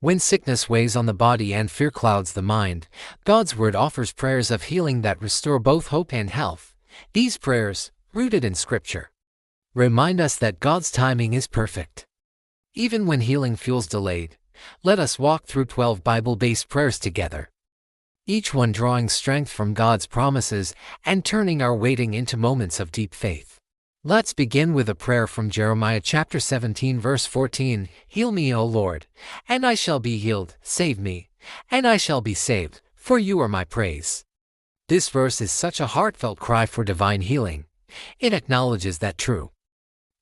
When sickness weighs on the body and fear clouds the mind, God's Word offers prayers of healing that restore both hope and health. These prayers, rooted in Scripture, remind us that God's timing is perfect. Even when healing feels delayed, let us walk through 12 Bible-based prayers together, each one drawing strength from God's promises and turning our waiting into moments of deep faith. Let's begin with a prayer from Jeremiah chapter 17 verse 14. Heal me, O Lord, and I shall be healed. Save me, and I shall be saved, for you are my praise. This verse is such a heartfelt cry for divine healing. It acknowledges that true,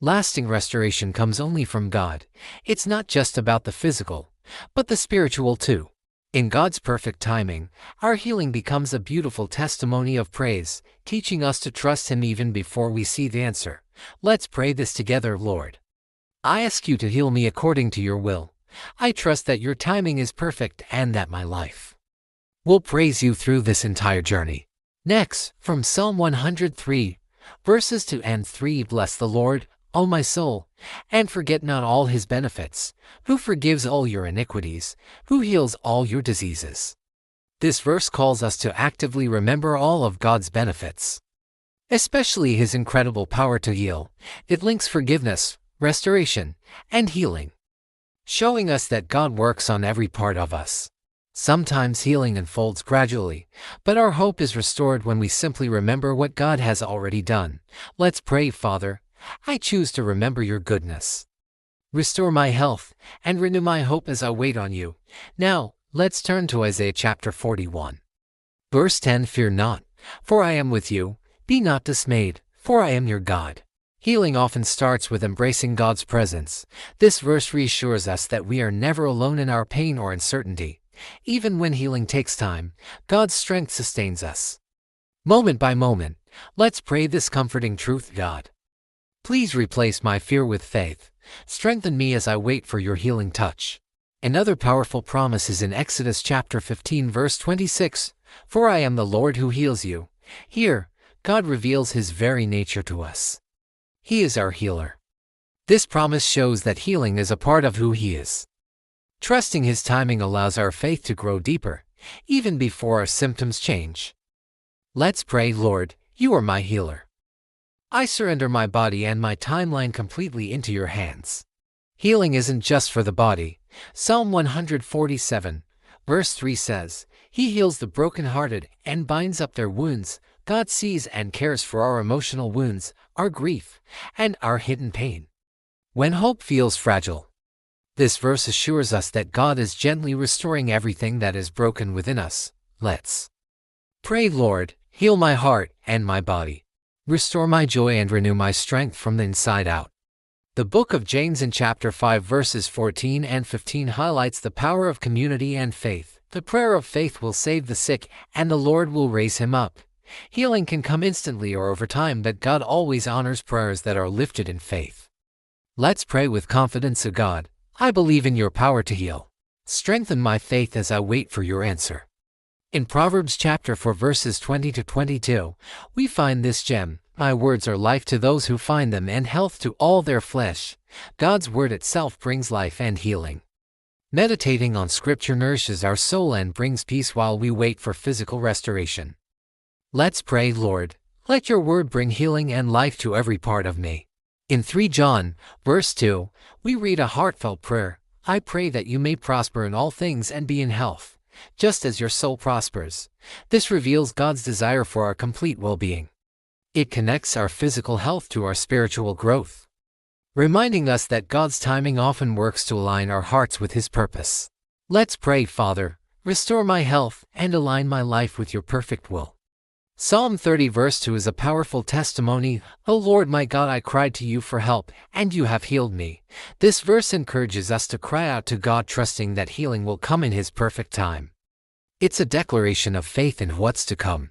lasting restoration comes only from God. It's not just about the physical, but the spiritual too. In God's perfect timing, our healing becomes a beautiful testimony of praise, teaching us to trust Him even before we see the answer. Let's pray this together. Lord, I ask you to heal me according to your will. I trust that your timing is perfect and that my life will praise you through this entire journey. Next, from Psalm 103, verses 2 and 3. Bless the Lord, O my soul, and forget not all His benefits, who forgives all your iniquities, who heals all your diseases. This verse calls us to actively remember all of God's benefits, especially His incredible power to heal. It links forgiveness, restoration, and healing, showing us that God works on every part of us. Sometimes healing unfolds gradually, but our hope is restored when we simply remember what God has already done. Let's pray. Father, I choose to remember your goodness. Restore my health and renew my hope as I wait on you. Now, let's turn to Isaiah chapter 41. Verse 10. Fear not, for I am with you. Be not dismayed, for I am your God. Healing often starts with embracing God's presence. This verse reassures us that we are never alone in our pain or uncertainty. Even when healing takes time, God's strength sustains us. Moment by moment, let's pray this comforting truth. God, please replace my fear with faith. Strengthen me as I wait for your healing touch. Another powerful promise is in Exodus chapter 15 verse 26. For I am the Lord who heals you. Here, God reveals His very nature to us. He is our healer. This promise shows that healing is a part of who He is. Trusting His timing allows our faith to grow deeper, even before our symptoms change. Let's pray. Lord, you are my healer. I surrender my body and my timeline completely into your hands. Healing isn't just for the body. Psalm 147, verse 3 says, He heals the brokenhearted and binds up their wounds. God sees and cares for our emotional wounds, our grief, and our hidden pain. When hope feels fragile, this verse assures us that God is gently restoring everything that is broken within us. Let's pray. Lord, heal my heart and my body. Restore my joy and renew my strength from the inside out. The book of James in chapter 5 verses 14 and 15 highlights the power of community and faith. The prayer of faith will save the sick, and the Lord will raise him up. Healing can come instantly or over time, but God always honors prayers that are lifted in faith. Let's pray with confidence. O God, I believe in your power to heal. Strengthen my faith as I wait for your answer. In Proverbs chapter 4 verses 20 to 22, we find this gem. My words are life to those who find them and health to all their flesh. God's word itself brings life and healing. Meditating on Scripture nourishes our soul and brings peace while we wait for physical restoration. Let's pray. Lord, let your word bring healing and life to every part of me. In 3 John, verse 2, we read a heartfelt prayer. I pray that you may prosper in all things and be in health, just as your soul prospers. This reveals God's desire for our complete well-being. It connects our physical health to our spiritual growth, reminding us that God's timing often works to align our hearts with His purpose. Let's pray. Father, restore my health and align my life with your perfect will. Psalm 30 verse 2 is a powerful testimony. O Lord my God, I cried to you for help, and you have healed me. This verse encourages us to cry out to God, trusting that healing will come in His perfect time. It's a declaration of faith in what's to come.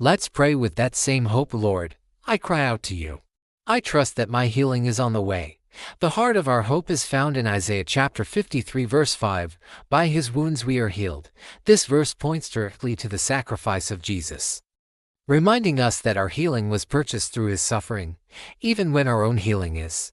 Let's pray with that same hope. Lord, I cry out to you. I trust that my healing is on the way. The heart of our hope is found in Isaiah chapter 53 verse 5. By His wounds we are healed. This verse points directly to the sacrifice of Jesus, reminding us that our healing was purchased through His suffering. Even when our own healing is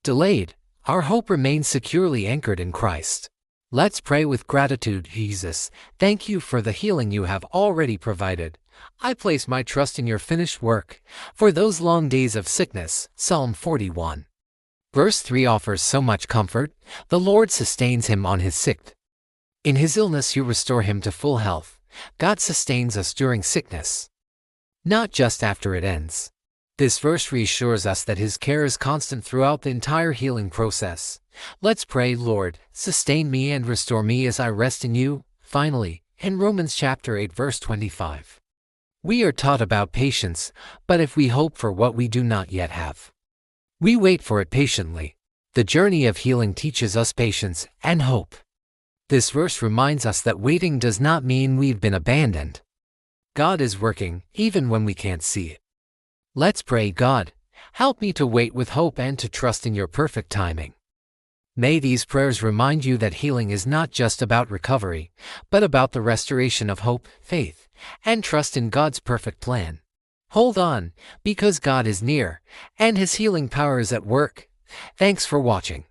delayed, our hope remains securely anchored in Christ. Let's pray with gratitude. Jesus, thank you for the healing you have already provided. I place my trust in your finished work. For those long days of sickness, Psalm 41. Verse 3 offers so much comfort. The Lord sustains him on his sick. In his illness you restore him to full health. God sustains us during sickness, not just after it ends. This verse reassures us that his care is constant throughout the entire healing process. Let's pray. Lord, sustain me and restore me as I rest in you. Finally, in Romans chapter 8 verse 25. We are taught about patience, but if we hope for what we do not yet have, we wait for it patiently. The journey of healing teaches us patience and hope. This verse reminds us that waiting does not mean we've been abandoned. God is working, even when we can't see it. Let's pray. God, help me to wait with hope and to trust in your perfect timing. May these prayers remind you that healing is not just about recovery, but about the restoration of hope, faith, and trust in God's perfect plan. Hold on, because God is near, and his healing power is at work. Thanks for watching.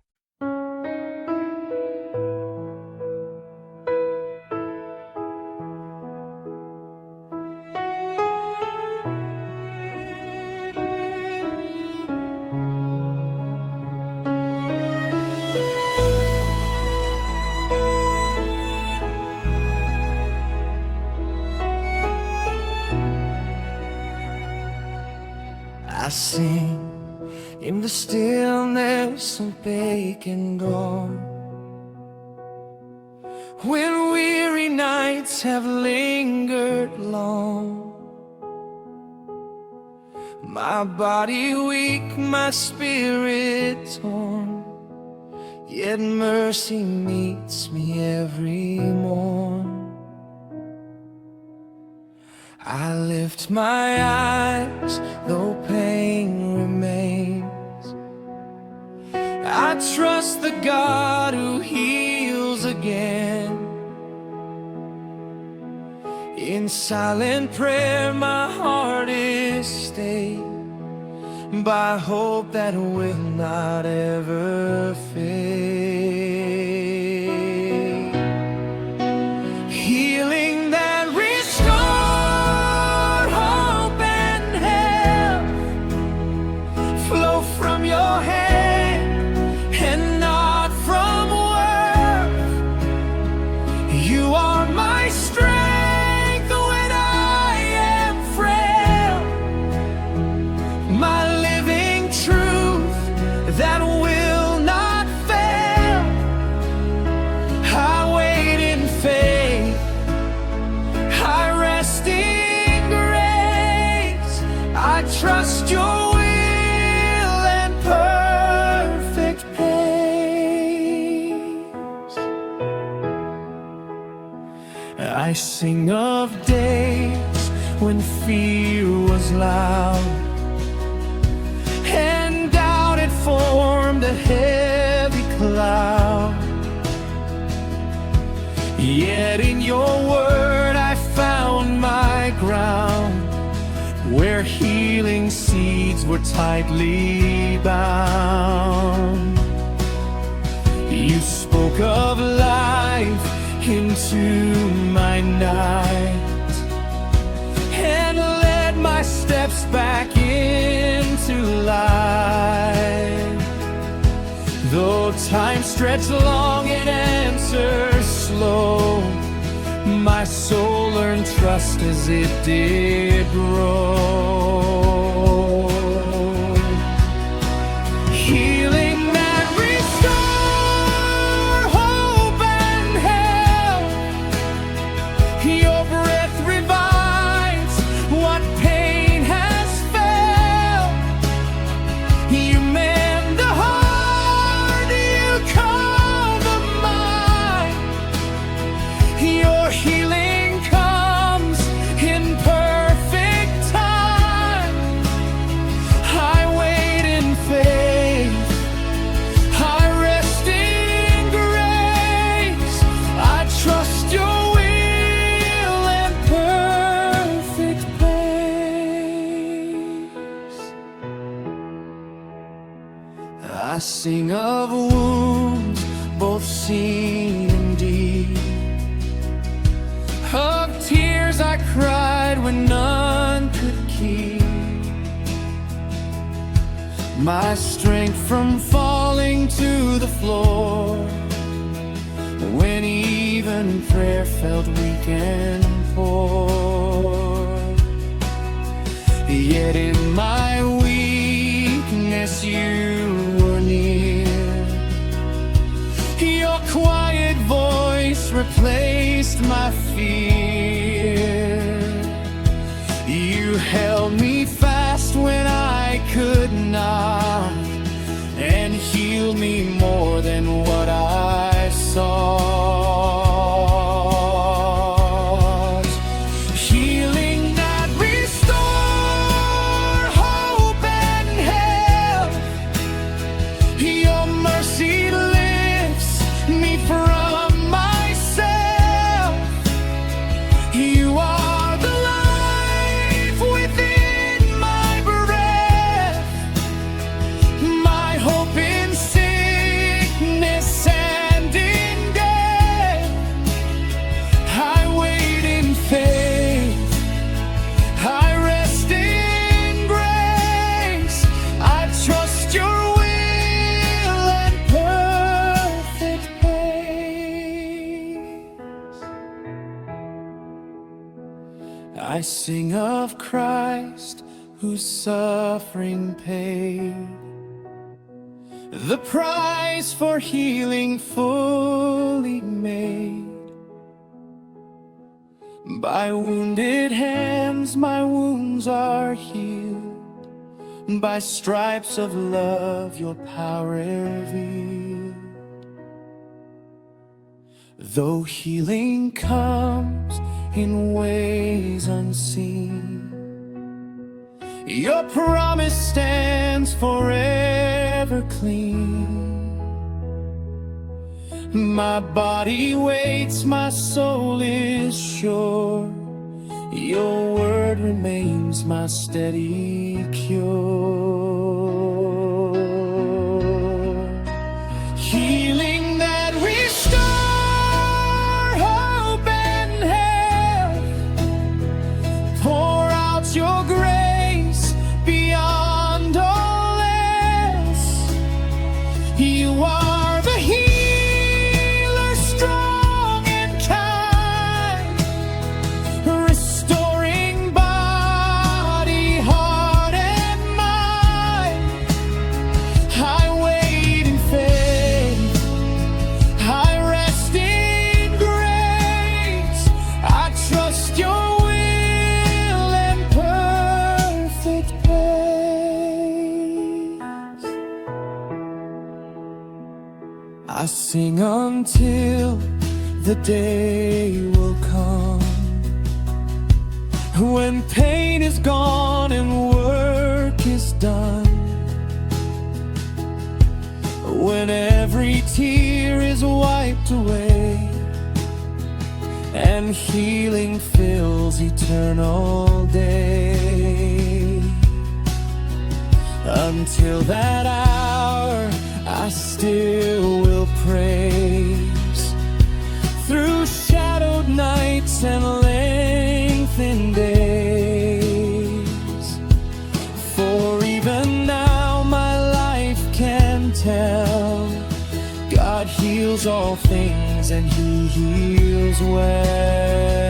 I sing in the stillness of vacant dawn, when weary nights have lingered long, my body weak, my spirit torn, yet mercy meets me every morn. I lift my eyes, though pain remains. I trust the God who heals again. In silent prayer my heart is stayed by hope that will not ever fade. Healing that restores hope and health flow from your hand and not from worth. You are my strength when I am frail, my living truth that will not fail. I wait in faith, I rest in grace, I trust your will and perfect pace. I sing of days when fear was loud and doubt had formed a heavy cloud. Yet in your word I found my ground, where healing seeds were tightly bound. You spoke of life into my night and led my steps back into life. Though time stretched long and answers slow, my soul learned trust as it did grow. Healing that restores hope and health, your breath revives what pain has felt. You mend the heart, you calm the mind. Your healing comes in perfect time. I wait in faith, I rest in grace, I trust your will and perfect place. I sing of wounds both seen and my strength from falling to the floor. When even prayer felt weak and poor, yet in my weakness you were near. Your quiet voice replaced my fear. You held me fast when I could not, and healed me more than what I sought. Healing that restore hope and help. Your mercy lifts me from myself. You are the life within my breath, my hope in sickness and in death. I wait in faith, I rest in grace. I trust your will and perfect peace. I sing of Christ whose suffering paid the price for healing fully made. By wounded hands my wounds are healed, by stripes of love your power revealed. Though healing comes in ways unseen, your promise stands forever clean. My body waits, my soul is sure. Your word remains my steady cure. Healing that restore hope and health. Pour out your grace beyond all else. You are the healer, strong and kind, restoring body, heart and mind. I wait in faith, I rest in grace. I trust your will and perfect peace. I sing until the day will come when pain is gone and work is done, when every tear is wiped away and healing fills eternal day. Until that hour I still will praise, through shadowed nights and lengthened days. For even now my life can tell, God heals all things and He heals well.